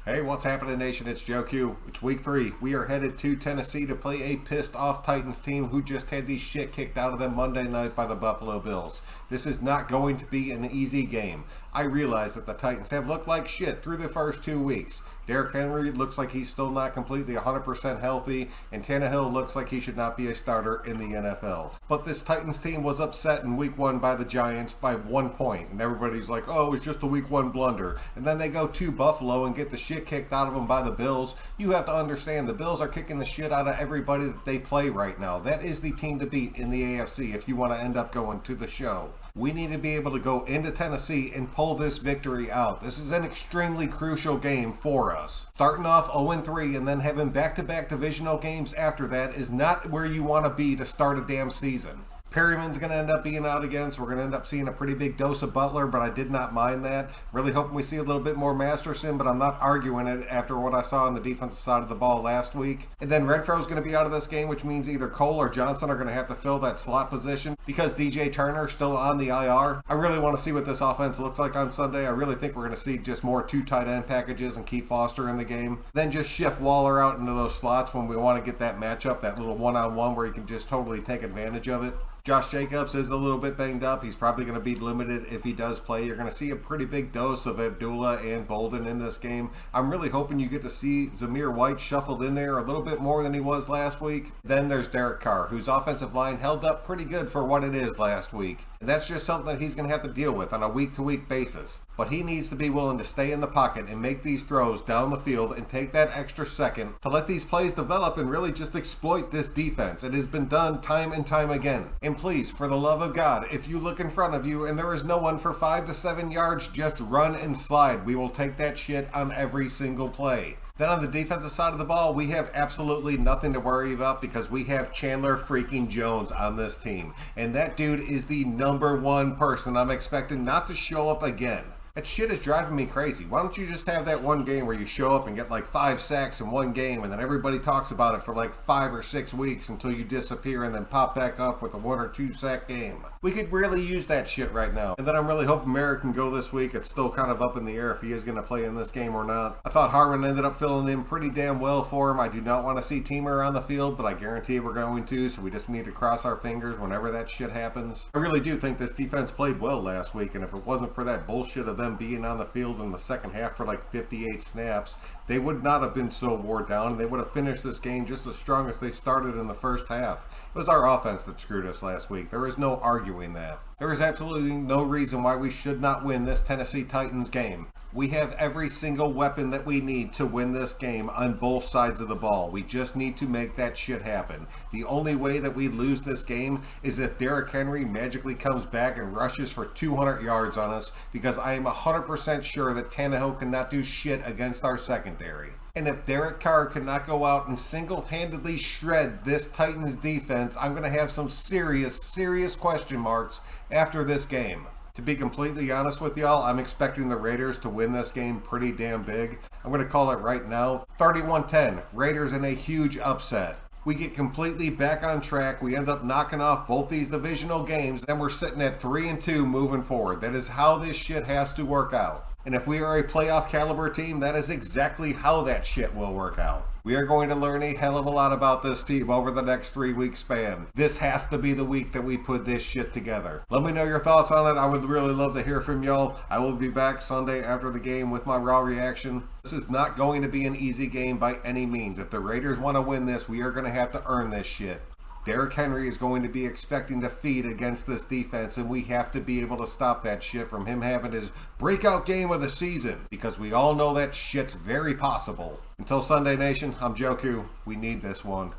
Hey, what's happening, Nation? It's Joe Q. It's week 3. We are headed to Tennessee to play a pissed off Titans team who just had the shit kicked out of them Monday night by the Buffalo Bills. This is not going to be an easy game. I realize that the Titans have looked like shit through the first 2 weeks. Derrick Henry looks like he's still not completely 100% healthy, and Tannehill looks like he should not be a starter in the NFL. But this Titans team was upset in week 1 by the Giants by 1 point, and everybody's like, oh, it was just a week 1 blunder. And then they go to Buffalo and get the shit kicked out of them by the Bills. You have to understand, the Bills are kicking the shit out of everybody that they play right now. That is the team to beat in the AFC if you want to end up going to the show. We need to be able to go into Tennessee and pull this victory out. This is an extremely crucial game for us. Starting off 0-3 and then having back-to-back divisional games after that is not where you want to be to start a damn season. Perryman's going to end up being out again, so we're going to end up seeing a pretty big dose of Butler, but I did not mind that. Really hoping we see a little bit more Masterson, but I'm not arguing it after what I saw on the defensive side of the ball last week. And then Renfro's going to be out of this game, which means either Cole or Johnson are going to have to fill that slot position because DJ Turner's still on the IR. I really want to see what this offense looks like on Sunday. I really think we're going to see just more 2 tight end packages and keep Foster in the game. Then just shift Waller out into those slots when we want to get that matchup, that little one-on-one where you can just totally take advantage of it. Josh Jacobs is a little bit banged up. He's probably going to be limited if he does play. You're going to see a pretty big dose of Abdullah and Bolden in this game. I'm really hoping you get to see Zamir White shuffled in there a little bit more than he was last week. Then there's Derek Carr, whose offensive line held up pretty good for what it is last week. And that's just something that he's going to have to deal with on a week-to-week basis. But he needs to be willing to stay in the pocket and make these throws down the field and take that extra second to let these plays develop and really just exploit this defense. It has been done time and time again. And please, for the love of God, if you look in front of you and there is no one for 5 to 7 yards, just run and slide. We will take that shit on every single play. Then on the defensive side of the ball, we have absolutely nothing to worry about because we have Chandler freaking Jones on this team. And that dude is the #1 person I'm expecting not to show up again. That shit is driving me crazy. Why don't you just have that one game where you show up and get like 5 sacks in one game and then everybody talks about it for like 5 or 6 weeks until you disappear and then pop back up with a 1 or 2 sack game. We could really use that shit right now. And then I'm really hoping Merrick can go this week. It's still kind of up in the air if he is going to play in this game or not. I thought Harmon ended up filling in pretty damn well for him. I do not want to see Teamer on the field, but I guarantee we're going to, so we just need to cross our fingers whenever that shit happens. I really do think this defense played well last week, and if it wasn't for that bullshit of them being on the field in the second half for like 58 snaps, they would not have been so wore down, and they would have finished this game just as strong as they started in the first half. It was our offense that screwed us last week. There is no arguing that. There is absolutely no reason why we should not win this Tennessee Titans game. We have every single weapon that we need to win this game on both sides of the ball. We just need to make that shit happen. The only way that we lose this game is if Derrick Henry magically comes back and rushes for 200 yards on us, because I am 100% sure that Tannehill cannot do shit against our secondary. And if Derek Carr cannot go out and single-handedly shred this Titans defense, I'm going to have some serious question marks after this game. To be completely honest with y'all, I'm expecting the Raiders to win this game pretty damn big. I'm going to call it right now, 31-10, Raiders in a huge upset. We get completely back on track. We end up knocking off both these divisional games, and we're sitting at 3-2 moving forward. That is how this shit has to work out. And if we are a playoff caliber team, that is exactly how that shit will work out. We are going to learn a hell of a lot about this team over the next 3-week span. This has to be the week that we put this shit together. Let me know your thoughts on it. I would really love to hear from y'all. I will be back Sunday after the game with my raw reaction. This is not going to be an easy game by any means. If the Raiders want to win this, we are going to have to earn this shit. Derrick Henry is going to be expecting to feed against this defense, and we have to be able to stop that shit from him having his breakout game of the season, because we all know that shit's very possible. Until Sunday, Nation, I'm Joe Q. We need this one.